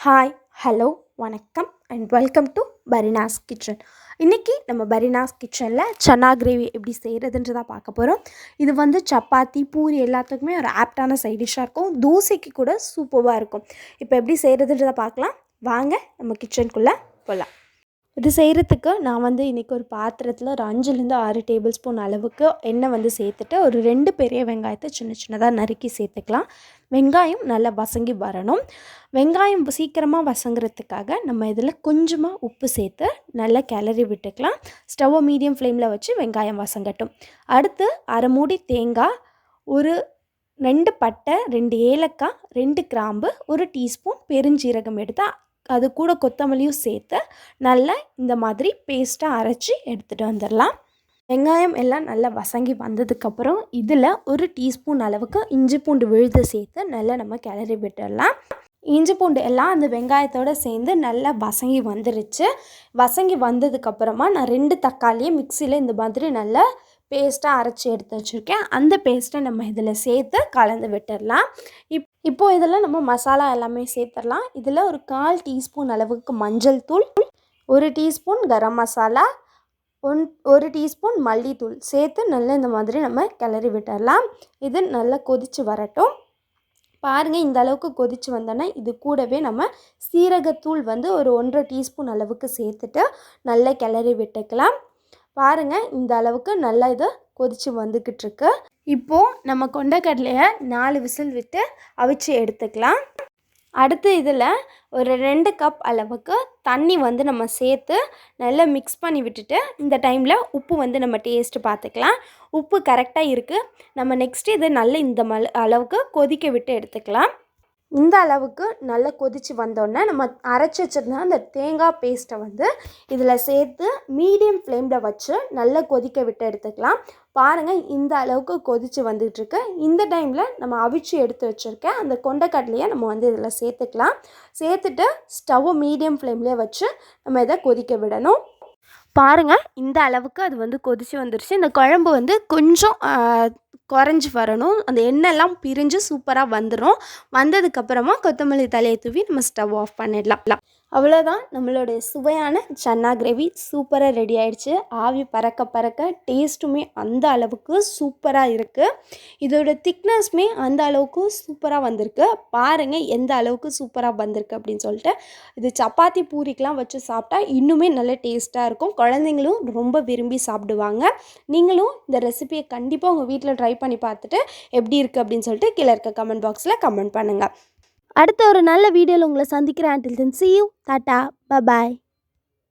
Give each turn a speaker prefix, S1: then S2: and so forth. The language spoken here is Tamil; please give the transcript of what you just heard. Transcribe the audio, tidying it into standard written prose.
S1: ஹாய், ஹலோ, வணக்கம் and welcome to Fareenas kitchen. இன்றைக்கி நம்ம பரீனாஸ் கிச்சனில் சன்னா கிரேவி எப்படி செய்கிறதுன்றதான் பார்க்க போகிறோம். இது வந்து சப்பாத்தி, பூரி எல்லாத்துக்குமே ஒரு ஆப்டான சைட் டிஷ்ஷாக இருக்கும். தோசைக்கு கூட சூப்பராக இருக்கும். இப்போ எப்படி செய்கிறதுன்றதை பார்க்கலாம். வாங்க நம்ம கிச்சனுக்குள்ளே போகலாம். இது செய்கிறதுக்கு நான் வந்து இன்றைக்கி ஒரு பாத்திரத்தில் ஒரு 5லேருந்து 6 டேபிள் ஸ்பூன் அளவுக்கு எண்ணெய் சேர்த்துட்டு ஒரு 2 பெரிய வெங்காயத்தை சின்ன சின்னதாக நறுக்கி சேர்த்துக்கலாம். வெங்காயம் நல்லா வசங்கி வரணும். வெங்காயம் சீக்கிரமாக வசங்குறதுக்காக நம்ம இதில் கொஞ்சமாக உப்பு சேர்த்து நல்லா கிளறி விட்டுக்கலாம். ஸ்டவ்வை மீடியம் ஃப்ளேமில் வச்சு வெங்காயம் வசங்கட்டும். அடுத்து அரை மூடி தேங்காய், ஒரு 2 பட்டை, 2 ஏலக்காய், 2 கிராம்பு, 1 டீஸ்பூன் பெருஞ்சீரகம் எடுத்து அது கூட கொத்தமல்லியும் சேர்த்து நல்லா இந்த மாதிரி பேஸ்ட்டாக அரைச்சி எடுத்துகிட்டு வந்துடலாம். வெங்காயம் எல்லாம் நல்லா வசங்கி வந்ததுக்கப்புறம் இதில் 1 டீஸ்பூன் அளவுக்கு இஞ்சி பூண்டு விழுது சேர்த்து நல்லா நம்ம கிளறி விட்டுடலாம். இஞ்சி பூண்டு எல்லாம் அந்த வெங்காயத்தோடு சேர்ந்து நல்லா வசங்கி வந்துருச்சு. வசங்கி வந்ததுக்கப்புறமா நான் 2 தக்காளியை மிக்சியில் இந்த மாதிரி நல்லா பேஸ்ட்டாக அரைச்சி எடுத்து வச்சுருக்கேன். அந்த பேஸ்ட்டை நம்ம இதில் சேர்த்து கலந்து விட்டுடலாம். இப்போது இதில் நம்ம மசாலா எல்லாமே சேர்த்துடலாம். இதில் ஒரு 1/4 டீஸ்பூன் அளவுக்கு மஞ்சள் தூள், 1 டீஸ்பூன் கரம் மசாலா, 1 டீஸ்பூன் மல்லித்தூள் சேர்த்து நல்லா இந்த மாதிரி நம்ம கிளறி விட்டுடலாம். இது நல்லா கொதித்து வரட்டும். பாருங்கள், இந்த அளவுக்கு கொதித்து வந்தோன்னா இது கூடவே நம்ம சீரகத்தூள் வந்து ஒரு 1/2 டீஸ்பூன் அளவுக்கு சேர்த்துட்டு நல்லா கிளறி விட்டுக்கலாம். பாருங்கள், இந்த அளவுக்கு நல்லா இது கொதித்து வந்துக்கிட்டுருக்கு. இப்போது நம்ம கொண்டக்கடலையை 4 விசில் விட்டு அவிச்சு எடுத்துக்கலாம். அடுத்து இதில் ஒரு 2 கப் அளவுக்கு தண்ணி வந்து நம்ம சேர்த்து நல்லா மிக்ஸ் பண்ணி விட்டுட்டு இந்த டைமில் உப்பு வந்து நம்ம டேஸ்ட்டு பார்த்துக்கலாம். உப்பு கரெக்டாக இருக்குது. நம்ம நெக்ஸ்ட்டு இதை நல்லா இந்த அளவுக்கு கொதிக்க விட்டு எடுத்துக்கலாம். இந்த அளவுக்கு நல்லா கொதித்து வந்தோடனே நம்ம அரைச்சி வச்சிருந்தா அந்த தேங்காய் பேஸ்ட்டை வந்து இதில் சேர்த்து மீடியம் ஃப்ளேமில் வச்சு நல்லா கொதிக்க விட்டு எடுத்துக்கலாம். பாருங்கள், இந்த அளவுக்கு கொதித்து வந்துட்டுருக்கு. இந்த டைமில் நம்ம அவிச்சு எடுத்து வச்சுருக்கேன் அந்த கொண்டக்கடலையை நம்ம வந்து இதில் சேர்த்துக்கலாம். சேர்த்துட்டு ஸ்டவ்வை மீடியம் ஃப்ளேம்லேயே வச்சு நம்ம இதை கொதிக்க விடணும். பாருங்கள், இந்த அளவுக்கு அது வந்து கொதித்து வந்துருச்சு. இந்த குழம்பு வந்து கொஞ்சம் குறைஞ்சி வரணும். அந்த எண்ணெய்லாம் பிரிஞ்சு சூப்பராக வந்துடும். வந்ததுக்கப்புறமா கொத்தமல்லி தலையை தூவி நம்ம ஸ்டவ் ஆஃப் பண்ணிடலாம். அவ்வளோதான், நம்மளுடைய சுவையான சன்னா கிரேவி சூப்பராக ரெடி ஆகிடுச்சு. ஆவி பறக்க பறக்க டேஸ்ட்டுமே அந்த அளவுக்கு சூப்பராக இருக்குது. இதோட திக்னஸ்மே அந்த அளவுக்கு சூப்பராக வந்திருக்கு. பாருங்கள் எந்த அளவுக்கு சூப்பராக வந்திருக்கு அப்படின்னு சொல்லிட்டு. இது சப்பாத்தி பூரிக்கெலாம் வச்சு சாப்பிட்டா இன்னுமே நல்ல டேஸ்ட்டாக இருக்கும். குழந்தைங்களும் ரொம்ப விரும்பி சாப்பிடுவாங்க. நீங்களும் இந்த ரெசிபியை கண்டிப்பாக உங்கள் வீட்டில் ட்ரை பண்ணி பார்த்துட்டு எப்படி இருக்குது அப்படின்னு சொல்லிட்டு கீழே இருக்க கமெண்ட் பாக்ஸில் கமெண்ட் பண்ணுங்கள். அடுத்த ஒரு நல்ல வீடியோவில் உங்களை சந்திக்கிறேன். until then see you, tata, bye bye.